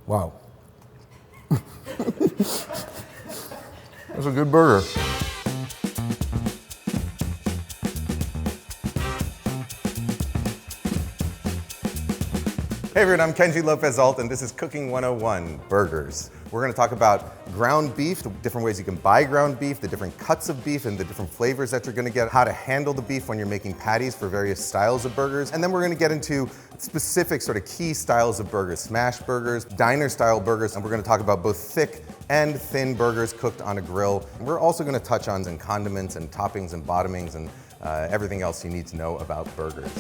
Wow. That's a good burger. Hey everyone, I'm Kenji Lopez-Alt, and this is Cooking 101, Burgers. We're going to talk about ground beef, the different ways you can buy ground beef, the different cuts of beef and the different flavors that you're going to get, how to handle the beef when you're making patties for various styles of burgers, and then we're going to get into specific sort of key styles of burgers, smash burgers, diner style burgers, and we're going to talk about both thick and thin burgers cooked on a grill. And we're also going to touch on some condiments and toppings and bottomings and everything else you need to know about burgers.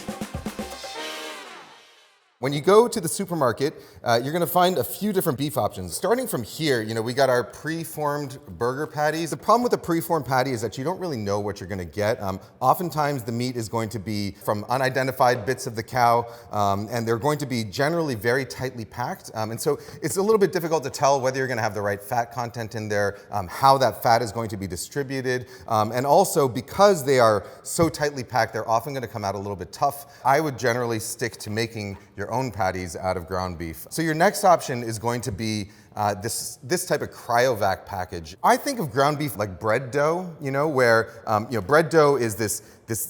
When you go to the supermarket, you're gonna find a few different beef options. Starting from here, we got our preformed burger patties. The problem with a preformed patty is that you don't really know what you're gonna get. Oftentimes the meat is going to be from unidentified bits of the cow, and they're going to be generally very tightly packed. And so it's a little bit difficult to tell whether you're gonna have the right fat content in there, how that fat is going to be distributed. And also, because they are so tightly packed, they're often gonna come out a little bit tough. I would generally stick to making your own patties out of ground beef. So your next option is going to be this type of cryovac package. I think of ground beef like bread dough, where bread dough is this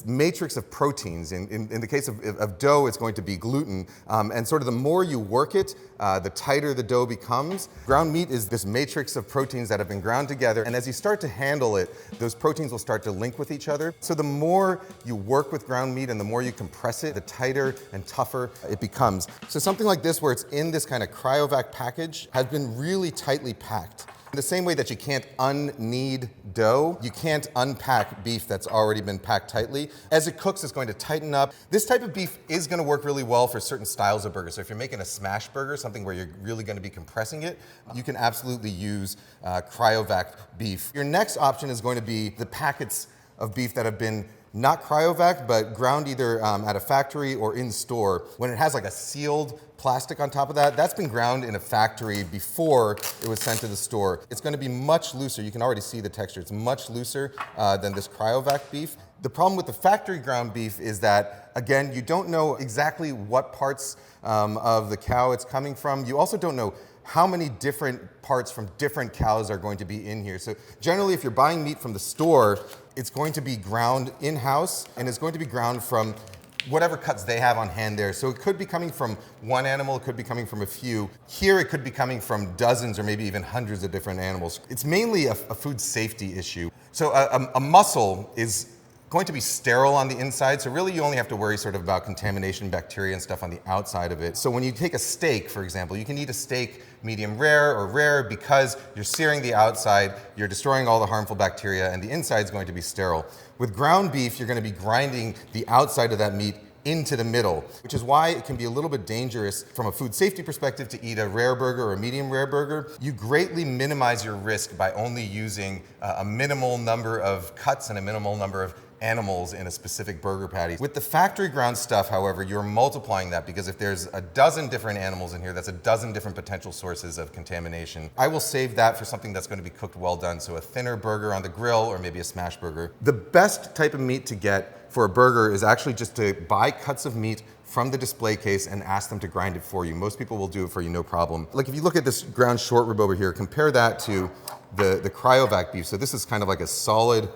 matrix of proteins. In the case of dough, it's going to be gluten, and sort of the more you work it, the tighter the dough becomes. Ground meat is this matrix of proteins that have been ground together, and as you start to handle it, those proteins will start to link with each other. So the more you work with ground meat and the more you compress it, the tighter and tougher it becomes. So something like this, where it's in this kind of cryovac package, has been really tightly packed. In the same way that you can't unknead dough, you can't unpack beef that's already been packed tightly. As it cooks, it's going to tighten up. This type of beef is going to work really well for certain styles of burgers. So if you're making a smash burger, something where you're really going to be compressing it, you can absolutely use cryovac beef. Your next option is going to be the packets of beef that have been not cryovac, but ground either at a factory or in store. When it has like a sealed plastic on top of that, that's been ground in a factory before it was sent to the store. It's going to be much looser. You can already see the texture. It's much looser than this cryovac beef. The problem with the factory ground beef is that, again, you don't know exactly what parts of the cow it's coming from. You also don't know how many different parts from different cows are going to be in here. So generally, if you're buying meat from the store, it's going to be ground in-house, and it's going to be ground from whatever cuts they have on hand there. So it could be coming from one animal, it could be coming from a few. Here it could be coming from dozens or maybe even hundreds of different animals. It's mainly a food safety issue. So a muscle is going to be sterile on the inside, so really you only have to worry sort of about contamination, bacteria and stuff on the outside of it. So when you take a steak, for example, you can eat a steak medium rare or rare because you're searing the outside, you're destroying all the harmful bacteria, and the inside is going to be sterile. With ground beef, you're going to be grinding the outside of that meat into the middle, which is why it can be a little bit dangerous from a food safety perspective to eat a rare burger or a medium rare burger. You greatly minimize your risk by only using a minimal number of cuts and a minimal number of animals in a specific burger patty. With the factory ground stuff, however, you're multiplying that, because if there's a dozen different animals in here, that's a dozen different potential sources of contamination. I will save that for something that's going to be cooked well done, so a thinner burger on the grill or maybe a smash burger. The best type of meat to get for a burger is actually just to buy cuts of meat from the display case and ask them to grind it for you. Most people will do it for you, no problem. Like if you look at this ground short rib over here, compare that to the cryovac beef. So this is kind of like a solid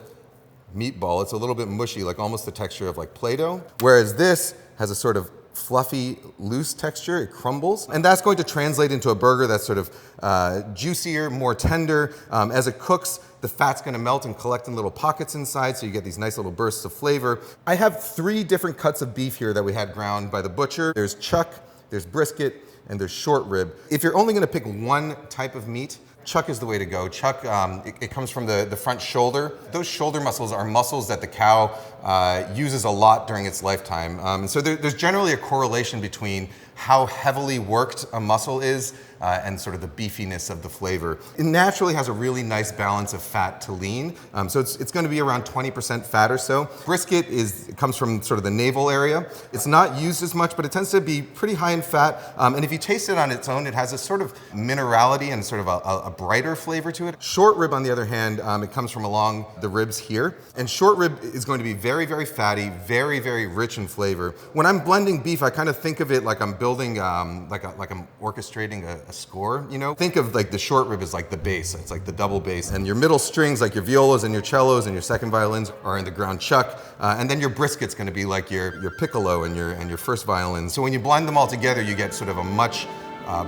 meatball. It's a little bit mushy, like almost the texture of like Play-Doh. Whereas this has a sort of fluffy, loose texture. It crumbles. And that's going to translate into a burger that's sort of juicier, more tender. As it cooks, the fat's going to melt and collect in little pockets inside, so you get these nice little bursts of flavor. I have 3 different cuts of beef here that we had ground by the butcher. There's chuck, there's brisket, and there's short rib. If you're only going to pick one type of meat, chuck is the way to go. Chuck, it comes from the front shoulder. Those shoulder muscles are muscles that the cow uses a lot during its lifetime. And so there's generally a correlation between how heavily worked a muscle is and sort of the beefiness of the flavor. It naturally has a really nice balance of fat to lean. So it's going to be around 20% fat or so. Brisket comes from sort of the navel area. It's not used as much, but it tends to be pretty high in fat. And if you taste it on its own, it has a sort of minerality and sort of a brighter flavor to it. Short rib, on the other hand, it comes from along the ribs here. And short rib is going to be very, very fatty, very, very rich in flavor. When I'm blending beef, I kind of think of it like I'm building, like I'm orchestrating a score, you know? Think of like the short rib as like the bass. It's like the double bass. And your middle strings, like your violas and your cellos and your second violins, are in the ground chuck. And then your brisket's gonna be like your piccolo and your first violin. So when you blend them all together, you get sort of a much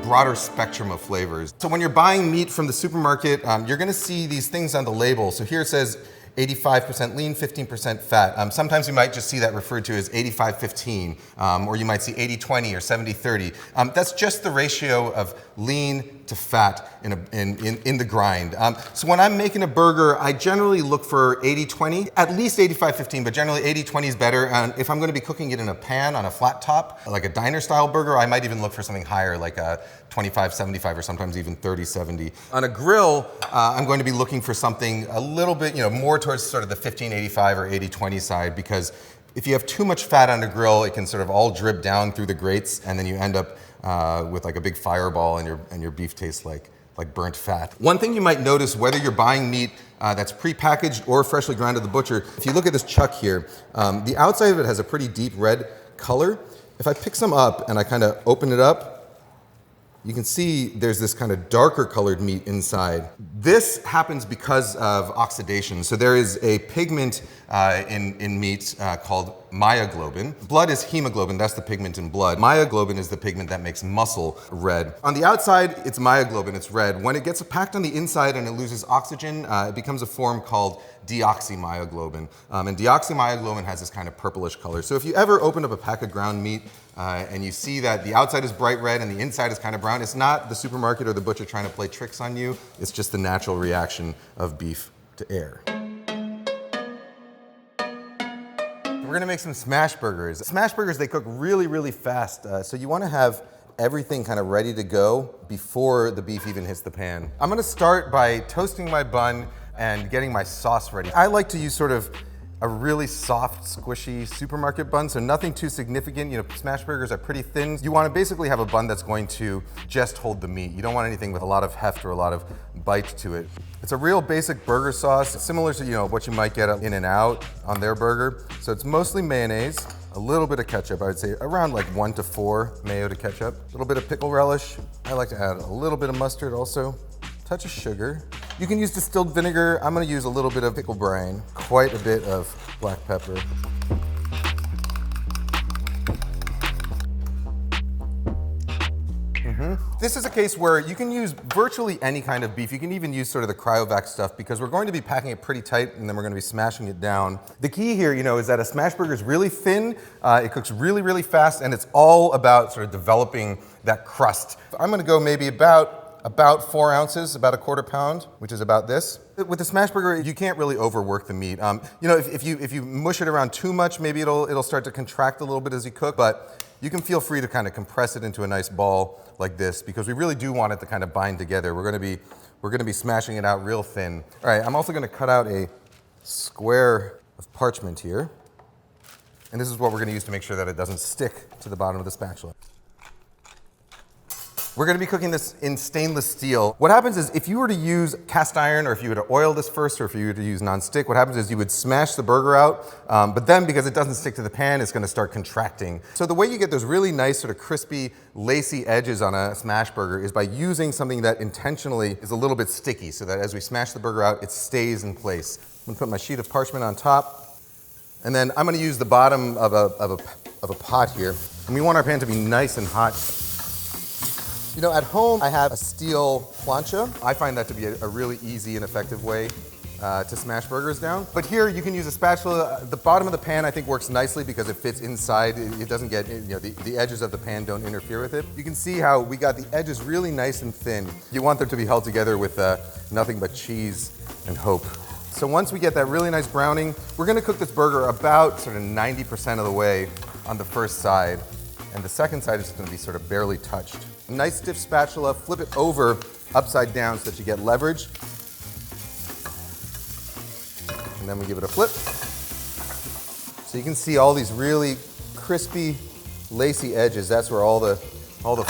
broader spectrum of flavors. So when you're buying meat from the supermarket, you're gonna see these things on the label. So here it says 85% lean, 15% fat. Sometimes you might just see that referred to as 85-15, or you might see 80-20 or 70-30. That's just the ratio of lean to fat in the grind. So when I'm making a burger, I generally look for 80-20, at least 85-15, but generally 80-20 is better. And if I'm gonna be cooking it in a pan on a flat top, like a diner style burger, I might even look for something higher, like a 25-75 or sometimes even 30-70. On a grill, I'm going to be looking for something a little bit, more towards sort of the 15-85 or 80-20 side, because if you have too much fat on a grill, it can sort of all drip down through the grates, and then you end up with like a big fireball, and your beef tastes like burnt fat. One thing you might notice, whether you're buying meat that's pre-packaged or freshly ground at the butcher, if you look at this chuck here, the outside of it has a pretty deep red color. If I pick some up and I kind of open it up, you can see there's this kind of darker colored meat inside. This happens because of oxidation. So there is a pigment in meat called myoglobin. Blood is hemoglobin, that's the pigment in blood. Myoglobin is the pigment that makes muscle red. On the outside, it's myoglobin, it's red. When it gets packed on the inside and it loses oxygen, it becomes a form called deoxymyoglobin. And deoxymyoglobin has this kind of purplish color. So if you ever open up a pack of ground meat and you see that the outside is bright red and the inside is kind of brown, it's not the supermarket or the butcher trying to play tricks on you. It's just the natural reaction of beef to air. We're gonna make some smash burgers. Smash burgers, they cook really, really fast. So you wanna have everything kind of ready to go before the beef even hits the pan. I'm gonna start by toasting my bun and getting my sauce ready. I like to use sort of a really soft, squishy supermarket bun, so nothing too significant. Smash burgers are pretty thin. You want to basically have a bun that's going to just hold the meat. You don't want anything with a lot of heft or a lot of bite to it. It's a real basic burger sauce, similar to what you might get at In-N-Out on their burger. So it's mostly mayonnaise, a little bit of ketchup. I would say around like 1 to 4 mayo to ketchup. A little bit of pickle relish. I like to add a little bit of mustard also. Touch of sugar. You can use distilled vinegar. I'm gonna use a little bit of pickle brine, quite a bit of black pepper. This is a case where you can use virtually any kind of beef. You can even use sort of the cryovac stuff, because we're going to be packing it pretty tight and then we're going to be smashing it down. The key here, is that a smash burger is really thin, it cooks really, really fast, and it's all about sort of developing that crust. I'm going to go maybe about 4 ounces, about a quarter pound, which is about this. With the smash burger, you can't really overwork the meat. If you mush it around too much, maybe it'll start to contract a little bit as you cook, but you can feel free to kind of compress it into a nice ball like this, because we really do want it to kind of bind together. We're gonna be smashing it out real thin. All right, I'm also gonna cut out a square of parchment here. And this is what we're gonna use to make sure that it doesn't stick to the bottom of the spatula. We're gonna be cooking this in stainless steel. What happens is, if you were to use cast iron, or if you were to oil this first, or if you were to use non-stick, what happens is you would smash the burger out, but then because it doesn't stick to the pan, it's gonna start contracting. So the way you get those really nice sort of crispy, lacy edges on a smash burger is by using something that intentionally is a little bit sticky, so that as we smash the burger out, it stays in place. I'm gonna put my sheet of parchment on top, and then I'm gonna use the bottom of a pot here, and we want our pan to be nice and hot. At home, I have a steel plancha. I find that to be a really easy and effective way to smash burgers down. But here, you can use a spatula. The bottom of the pan, I think, works nicely because it fits inside. It doesn't get, the edges of the pan don't interfere with it. You can see how we got the edges really nice and thin. You want them to be held together with nothing but cheese and hope. So once we get that really nice browning, we're gonna cook this burger about sort of 90% of the way on the first side. And the second side is gonna be sort of barely touched. A nice stiff spatula, flip it over upside down so that you get leverage. And then we give it a flip. So you can see all these really crispy, lacy edges. That's where all the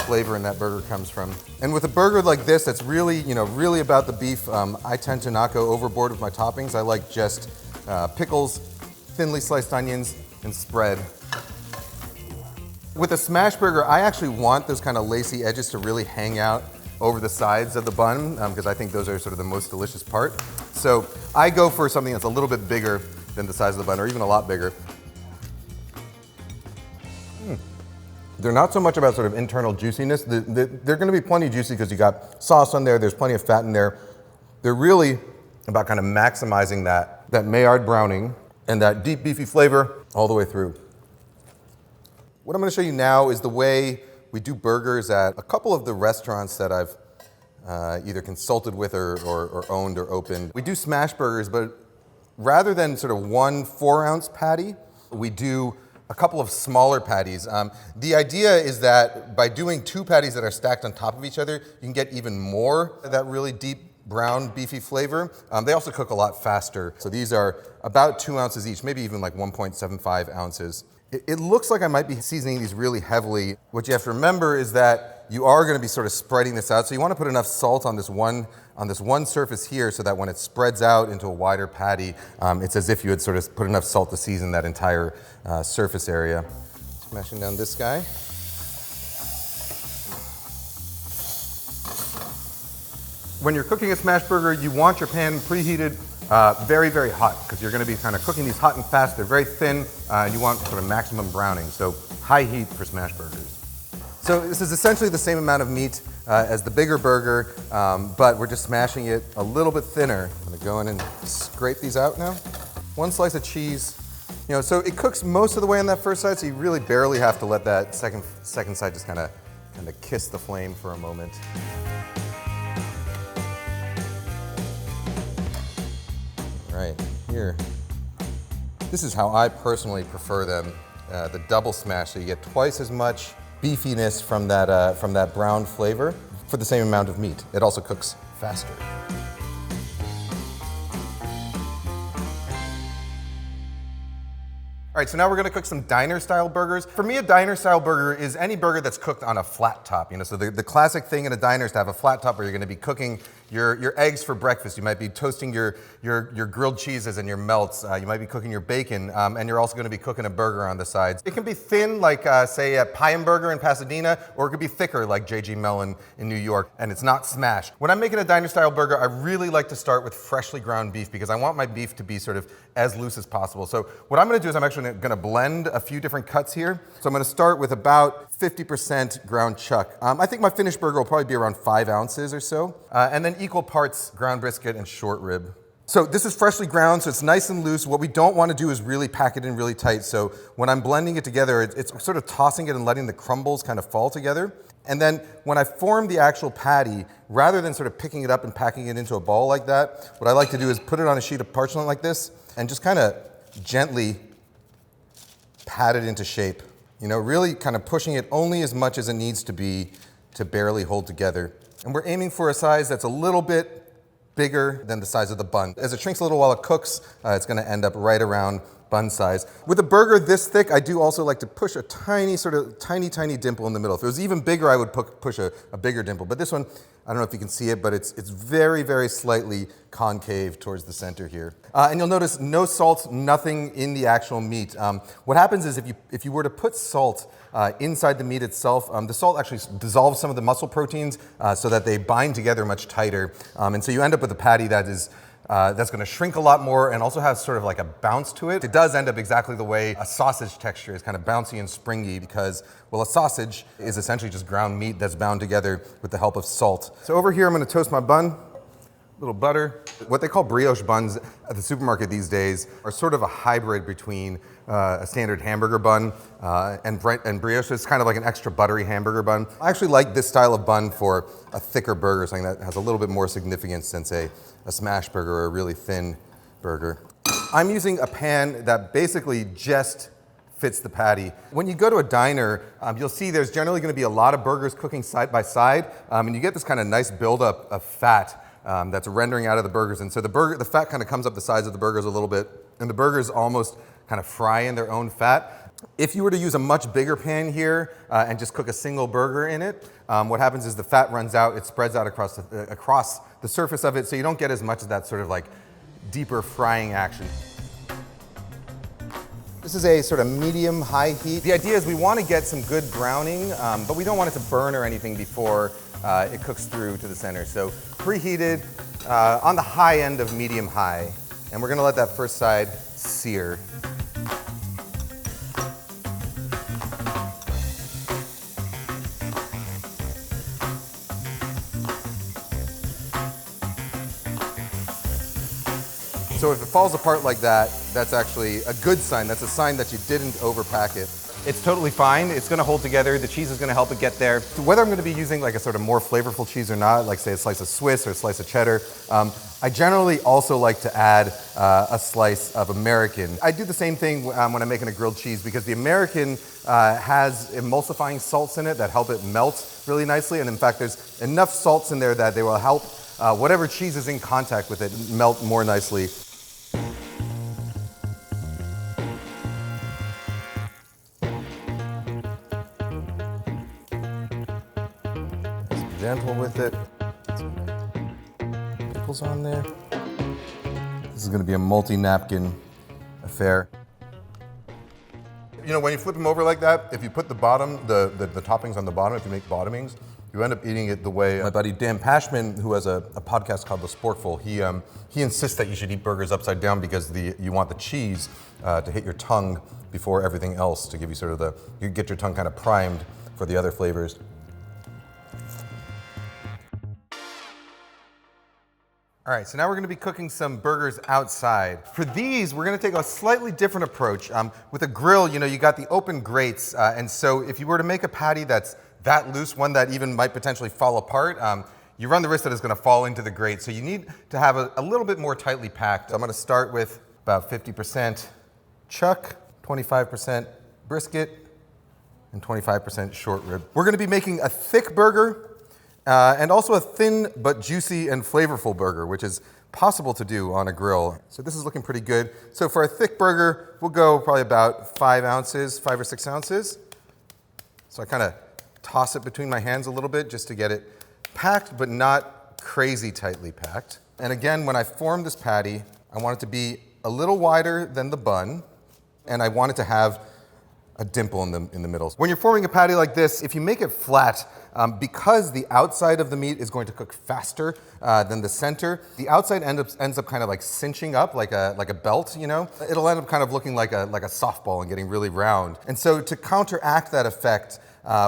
flavor in that burger comes from. And with a burger like this, that's really, really about the beef, I tend to not go overboard with my toppings. I like just pickles thinly sliced onions, and spread. With a smash burger, I actually want those kind of lacy edges to really hang out over the sides of the bun because I think those are sort of the most delicious part. So I go for something that's a little bit bigger than the size of the bun, or even a lot bigger. They're not so much about sort of internal juiciness. They're going to be plenty juicy because you got sauce on there, there's plenty of fat in there. They're really about kind of maximizing that Maillard browning and that deep beefy flavor all the way through. What I'm going to show you now is the way we do burgers at a couple of the restaurants that I've either consulted with or owned or opened. We do smash burgers, but rather than sort of one 4-ounce patty, we do a couple of smaller patties. The idea is that by doing 2 patties that are stacked on top of each other, you can get even more of that really deep brown beefy flavor. They also cook a lot faster. So these are about 2 ounces each, maybe even like 1.75 ounces. It looks like I might be seasoning these really heavily. What you have to remember is that you are going to be sort of spreading this out. So you want to put enough salt on this one surface here so that when it spreads out into a wider patty, it's as if you had sort of put enough salt to season that entire surface area. Smashing down this guy. When you're cooking a smash burger, you want your pan preheated very, very hot because you're going to be kind of cooking these hot and fast. They're very thin. You want sort of maximum browning, so high heat for smash burgers. So this is essentially the same amount of meat as the bigger burger, but we're just smashing it a little bit thinner. I'm going to go in and scrape these out now. 1 slice of cheese. You know, so it cooks most of the way on that first side, so you really barely have to let that second side just kind of kiss the flame for a moment. Right, here. This is how I personally prefer them, the double smash, so you get twice as much beefiness from that brown flavor for the same amount of meat. It also cooks faster. All right, so now we're gonna cook some diner-style burgers. For me, a diner-style burger is any burger that's cooked on a flat top. You know, so the classic thing in a diner is to have a flat top where you're gonna be cooking your eggs for breakfast. You might be toasting your grilled cheeses and your melts. You might be cooking your bacon, and you're also gonna be cooking a burger on the sides. It can be thin, like say a Pie Burger in Pasadena, or it could be thicker, like J.G. Mellon in New York, and it's not smashed. When I'm making a diner-style burger, I really like to start with freshly ground beef because I want my beef to be sort of as loose as possible. So what I'm gonna do is I'm actually gonna blend a few different cuts here. So I'm gonna start with about 50% ground chuck. I think my finished burger will probably be around 5 ounces or so. And then equal parts ground brisket and short rib. So this is freshly ground, so it's nice and loose. What we don't want to do is really pack it in really tight. So when I'm blending it together, it's sort of tossing it and letting the crumbles kind of fall together. And then when I form the actual patty, rather than sort of picking it up and packing it into a ball like that, what I like to do is put it on a sheet of parchment like this and just kind of gently pat it into shape. You know, really kind of pushing it only as much as it needs to be to barely hold together. And we're aiming for a size that's a little bit bigger than the size of the bun. As it shrinks a little while it cooks, it's gonna end up right around bun size. With a burger this thick, I do also like to push a tiny dimple in the middle. If it was even bigger, I would push a bigger dimple. But this one, I don't know if you can see it, but it's very, very slightly concave towards the center here. And you'll notice no salt, nothing in the actual meat. What happens is if you were to put salt inside the meat itself, the salt actually dissolves some of the muscle proteins so that they bind together much tighter. And so you end up with a patty that is that's going to shrink a lot more and also has sort of like a bounce to it. It does end up exactly the way a sausage texture is, kind of bouncy and springy because, well, a sausage is essentially just ground meat that's bound together with the help of salt. So over here I'm going to toast my bun, a little butter. What they call brioche buns at the supermarket these days are sort of a hybrid between a standard hamburger bun and brioche. So it's kind of like an extra buttery hamburger bun. I actually like this style of bun for a thicker burger, something that has a little bit more significance than, say, a smash burger or a really thin burger. I'm using a pan that basically just fits the patty. When you go to a diner, you'll see there's generally going to be a lot of burgers cooking side by side, and you get this kind of nice buildup of fat that's rendering out of the burgers. And so the fat kind of comes up the sides of the burgers a little bit, and the burgers almost kind of fry in their own fat. If you were to use a much bigger pan here and just cook a single burger in it, what happens is the fat runs out, it spreads out across the surface of it, so you don't get as much of that sort of like deeper frying action. This is a sort of medium-high heat. The idea is we want to get some good browning, but we don't want it to burn or anything before it cooks through to the center. So preheated on the high end of medium-high. And we're going to let that first side sear. So if it falls apart like that, that's actually a good sign. That's a sign that you didn't overpack it. It's totally fine. It's gonna hold together. The cheese is gonna help it get there. So whether I'm gonna be using like a sort of more flavorful cheese or not, like say a slice of Swiss or a slice of cheddar, I generally also like to add a slice of American. I do the same thing when I'm making a grilled cheese because the American has emulsifying salts in it that help it melt really nicely. And in fact, there's enough salts in there that they will help whatever cheese is in contact with it melt more nicely. Gentle with it. Some pickles on there. This is going to be a multi-napkin affair. You know, when you flip them over like that, if you put the bottom, the toppings on the bottom, if you make bottomings, you end up eating it the way my buddy Dan Pashman, who has a podcast called The Sporkful, he insists that you should eat burgers upside down because you want the cheese to hit your tongue before everything else to give you sort of you get your tongue kind of primed for the other flavors. All right, so now we're gonna be cooking some burgers outside. For these, we're gonna take a slightly different approach. With a grill, you know, you got the open grates, and so if you were to make a patty that's that loose, one that even might potentially fall apart, you run the risk that it's gonna fall into the grate. So you need to have a little bit more tightly packed. I'm gonna start with about 50% chuck, 25% brisket, and 25% short rib. We're gonna be making a thick burger, and also a thin but juicy and flavorful burger, which is possible to do on a grill. So this is looking pretty good. So for a thick burger, we'll go probably about 5 ounces, 5 or 6 ounces. So I kind of toss it between my hands a little bit just to get it packed, but not crazy tightly packed. And again, when I form this patty, I want it to be a little wider than the bun, and I want it to have a dimple in the middle. When you're forming a patty like this, if you make it flat, because the outside of the meat is going to cook faster than the center, the outside ends up kind of like cinching up like a belt, you know? It'll end up kind of looking like a softball and getting really round. And so to counteract that effect,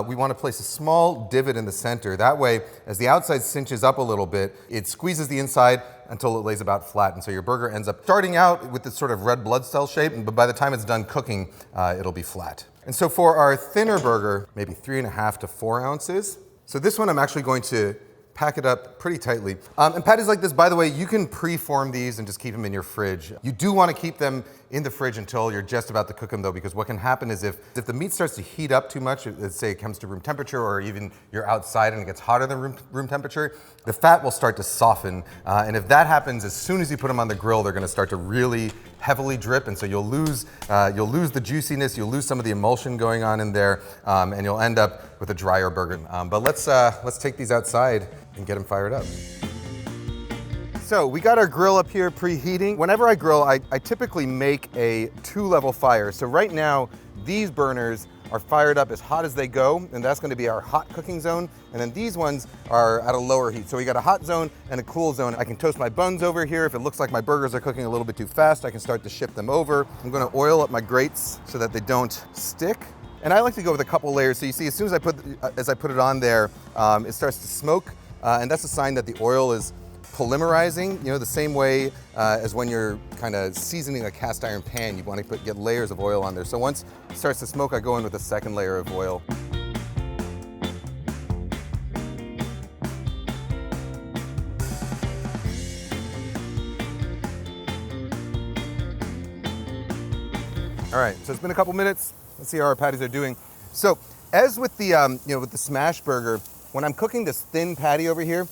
we want to place a small divot in the center. That way, as the outside cinches up a little bit, it squeezes the inside until it lays about flat. And so your burger ends up starting out with this sort of red blood cell shape, but by the time it's done cooking, it'll be flat. And so for our thinner burger, maybe 3.5 to 4 ounces. So this one I'm actually going to pack it up pretty tightly. And patties like this, by the way, you can pre-form these and just keep them in your fridge. You do want to keep them in the fridge until you're just about to cook them though, because what can happen is if the meat starts to heat up too much, let's say it comes to room temperature, or even you're outside and it gets hotter than room temperature, the fat will start to soften. And if that happens, as soon as you put them on the grill, they're going to start to really heavily drip, and so you'll lose the juiciness, you'll lose some of the emulsion going on in there, and you'll end up with a drier burger. But let's take these outside and get them fired up. So we got our grill up here preheating. Whenever I grill, I typically make a 2-level fire. So right now, these burners are fired up as hot as they go, and that's gonna be our hot cooking zone. And then these ones are at a lower heat. So we got a hot zone and a cool zone. I can toast my buns over here. If it looks like my burgers are cooking a little bit too fast, I can start to shift them over. I'm gonna oil up my grates so that they don't stick. And I like to go with a couple layers. So you see, as soon as I put it on there, it starts to smoke. And that's a sign that the oil is polymerizing, you know, the same way as when you're kind of seasoning a cast iron pan, you want to get layers of oil on there. So once it starts to smoke, I go in with a second layer of oil. All right, so it's been a couple minutes. Let's see how our patties are doing. So as with the, with the smash burger, when I'm cooking this thin patty over here,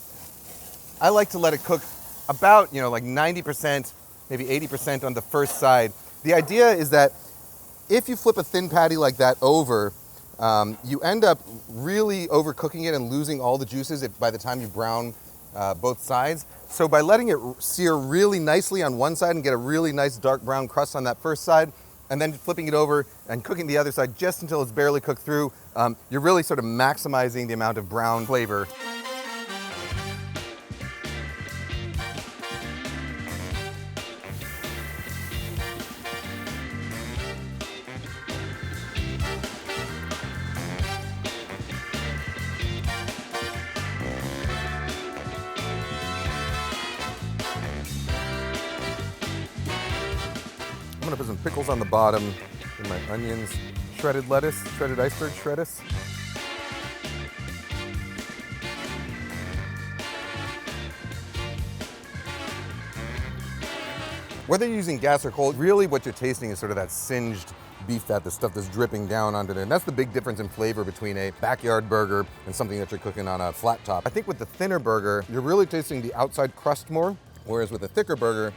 I like to let it cook about, like 90%, maybe 80% on the first side. The idea is that if you flip a thin patty like that over, you end up really overcooking it and losing all the juices by the time you brown both sides. So by letting it sear really nicely on one side and get a really nice dark brown crust on that first side, and then flipping it over and cooking the other side just until it's barely cooked through, you're really sort of maximizing the amount of brown flavor. I'm gonna put some pickles on the bottom, and my onions, shredded lettuce, shredded iceberg lettuce. Whether you're using gas or coal, really what you're tasting is sort of that singed beef fat, the stuff that's dripping down onto there. And that's the big difference in flavor between a backyard burger and something that you're cooking on a flat top. I think with the thinner burger, you're really tasting the outside crust more, whereas with a thicker burger,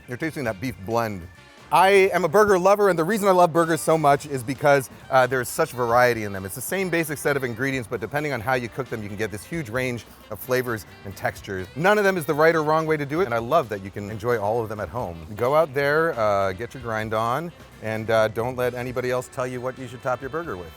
you're tasting that beef blend. I am a burger lover, and the reason I love burgers so much is because there's such variety in them. It's the same basic set of ingredients, but depending on how you cook them, you can get this huge range of flavors and textures. None of them is the right or wrong way to do it, and I love that you can enjoy all of them at home. Go out there, get your grind on, and don't let anybody else tell you what you should top your burger with.